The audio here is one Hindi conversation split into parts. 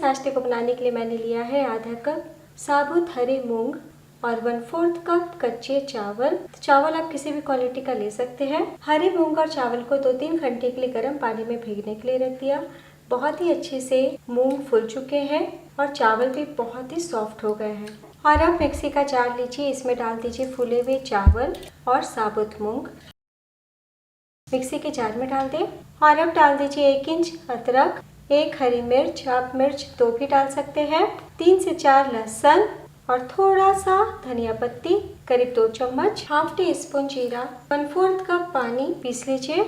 नाश्ते को बनाने के लिए मैंने लिया है आधा कप साबुत हरे मूंग और 1/4 कप कच्चे चावल। चावल आप किसी भी क्वालिटी का ले सकते हैं। हरे मूंग और चावल को 2-3 घंटे के लिए गर्म पानी में भीगने के लिए रख दिया। बहुत ही अच्छे से मूंग फूल चुके हैं और चावल भी बहुत ही सॉफ्ट हो गए हैं। और अब मिक्सी का जार लीजिए, इसमें डाल दीजिए फूले हुए चावल और साबुत मूंग। मिक्सी के जार में डाल दें और अब डाल दीजिए 1 इंच अदरक, 1 हरी मिर्च, आप मिर्च 2 भी डाल सकते हैं, 3 से 4 लहसुन और थोड़ा सा धनिया पत्ती, करीब 2 चम्मच, हाफ टी स्पून जीरा, 1/4 कप पानी पीस लीजिए।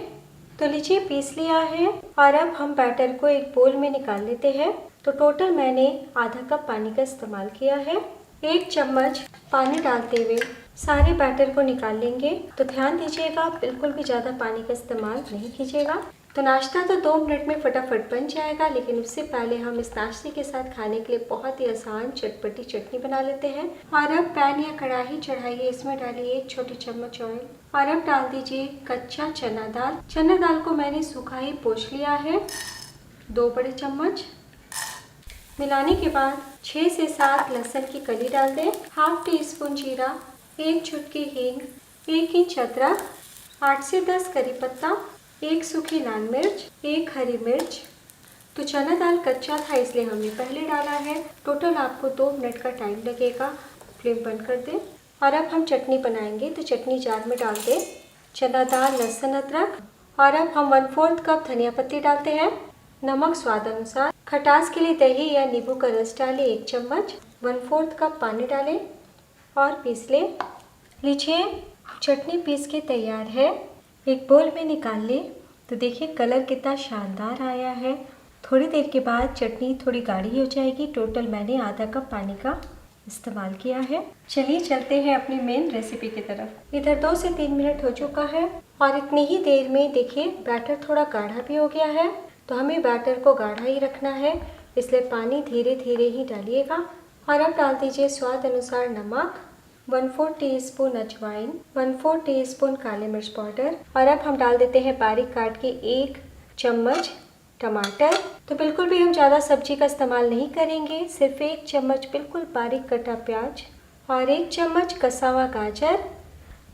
तो लीजिए पीस लिया है और अब हम बैटर को एक बोल में निकाल लेते हैं। तो टोटल मैंने आधा कप पानी का इस्तेमाल किया है। 1 चम्मच पानी डालते हुए सारे बैटर को निकाल लेंगे। तो ध्यान दीजिएगा, बिल्कुल भी ज़्यादा पानी का इस्तेमाल नहीं कीजिएगा। तो नाश्ता तो 2 मिनट में फटाफट बन जाएगा, लेकिन उससे पहले हम इस नाश्ते के साथ खाने के लिए बहुत ही आसान चटपटी चटनी बना लेते हैं। और अब पैन या कढ़ाई चढ़ाइए, इसमें डालिए 1 छोटी चम्मच ऑयल और अब डाल दीजिए कच्चा चना दाल। चना दाल को मैंने सूखा ही पोंछ लिया है, 2 बड़े चम्मच। मिलाने के बाद 6 से 7 लहसुन की कली डाल दें, हाफ टी स्पून जीरा, 1 चुटकी हींग, 1 इंच अदरक, 8 से 10 करी पत्ता, 1 सूखी लाल मिर्च, 1 हरी मिर्च। तो चना दाल कच्चा था इसलिए हमने पहले डाला है। टोटल आपको 2 मिनट का टाइम लगेगा। फ्लेम बंद कर दें और अब हम चटनी बनाएंगे। तो चटनी जार में डाल दें चना दाल, लहसुन, अदरक और अब हम 1/4 कप धनिया पत्ती डालते हैं, नमक स्वाद अनुसार, खटास के लिए दही या नींबू का रस डालें 1 चम्मच, 1/4 कप पानी डालें और पीस लें। लीजिए चटनी पीस के तैयार है, एक बोल में निकाल लें। तो देखिए कलर कितना शानदार आया है। थोड़ी देर के बाद चटनी थोड़ी गाढ़ी हो जाएगी। टोटल मैंने आधा कप पानी का इस्तेमाल किया है। चलिए चलते हैं अपनी मेन रेसिपी की तरफ। इधर 2 से 3 मिनट हो चुका है और इतनी ही देर में देखिए बैटर थोड़ा गाढ़ा भी हो गया है। तो हमें बैटर को गाढ़ा ही रखना है, इसलिए पानी धीरे धीरे ही डालिएगा। और अब डाल दीजिए स्वाद अनुसार नमक, 1/4 टीस्पून अजवाइन, 1/4 टीस्पून काली मिर्च पाउडर और अब हम डाल देते हैं बारीक काट के 1 चम्मच टमाटर। तो बिल्कुल भी हम ज़्यादा सब्जी का इस्तेमाल नहीं करेंगे, सिर्फ 1 चम्मच बिल्कुल बारीक कटा प्याज और 1 चम्मच कसा हुआ गाजर।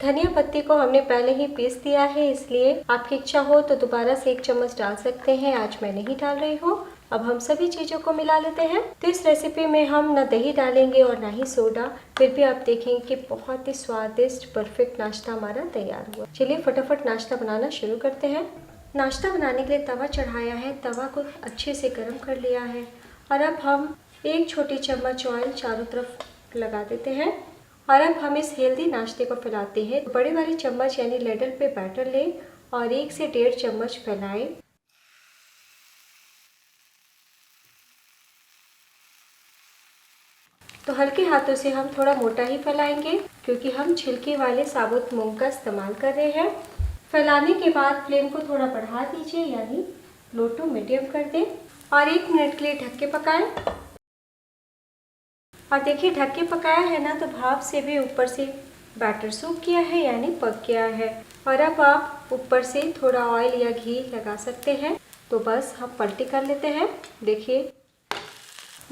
धनिया पत्ती को हमने पहले ही पीस दिया है, इसलिए आपकी इच्छा हो तो दोबारा से 1 चम्मच डाल सकते हैं, आज मैं नहीं डाल रही हूँ। अब हम सभी चीज़ों को मिला लेते हैं। तो इस रेसिपी में हम ना दही डालेंगे और ना ही सोडा, फिर भी आप देखेंगे कि बहुत ही स्वादिष्ट परफेक्ट नाश्ता हमारा तैयार हुआ। चलिए फटाफट नाश्ता बनाना शुरू करते हैं। नाश्ता बनाने के लिए तवा चढ़ाया है, तवा को अच्छे से गर्म कर लिया है और अब हम 1 छोटी चम्मच ऑयल चारों तरफ लगा देते हैं और अब हम इस हेल्दी नाश्ते को फैलाते हैं। बड़े वाली चम्मच यानी लेडल पे बैटर लें और 1 से 1.5 चम्मच फैलाएं। तो हल्के हाथों से हम थोड़ा मोटा ही फैलाएंगे, क्योंकि हम छिलके वाले साबुत मूंग का इस्तेमाल कर रहे हैं। फैलाने के बाद फ्लेम को थोड़ा बढ़ा दीजिए, यानी लो टू मीडियम कर दें और 1 मिनट के लिए ढक के पकाएं। और देखिए ढक के पकाया है ना, तो भाप से भी ऊपर से बैटर सूख गया है, यानी पक गया है। और अब आप ऊपर से थोड़ा ऑयल या घी लगा सकते हैं। तो बस हम पलटी कर लेते हैं। देखिए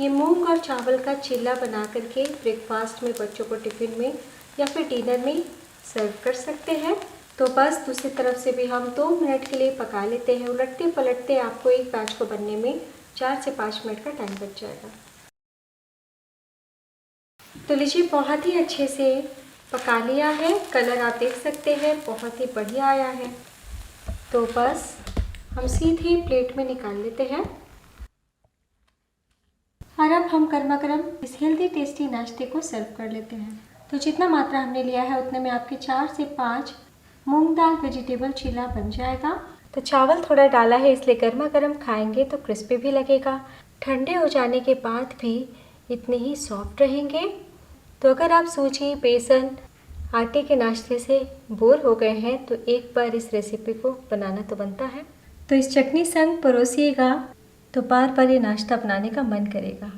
ये मूंग और चावल का चीला बना करके ब्रेकफास्ट में, बच्चों को टिफ़िन में या फिर डिनर में सर्व कर सकते हैं। तो बस दूसरी तरफ से भी हम 2 मिनट के लिए पका लेते हैं। उलटते पलटते आपको एक बैच को बनने में 4 से 5 मिनट का टाइम बच जाएगा। तो लीजिए बहुत ही अच्छे से पका लिया है, कलर आप देख सकते हैं बहुत ही बढ़िया आया है। तो बस हम सीधे प्लेट में निकाल लेते हैं और अब हम गर्मा गर्म इस हेल्दी टेस्टी नाश्ते को सर्व कर लेते हैं। तो जितना मात्रा हमने लिया है उतने में आपके 4 से 5 मूंग दाल वेजिटेबल चीला बन जाएगा। तो चावल थोड़ा डाला है, इसलिए गर्मा गर्म खाएंगे तो क्रिस्पी भी लगेगा, ठंडे हो जाने के बाद भी इतने ही सॉफ्ट रहेंगे। तो अगर आप सूजी, बेसन, आटे के नाश्ते से बोर हो गए हैं तो एक बार इस रेसिपी को बनाना तो बनता है। तो इस चटनी संग परोसिएगा तो बार बार ये नाश्ता बनाने का मन करेगा।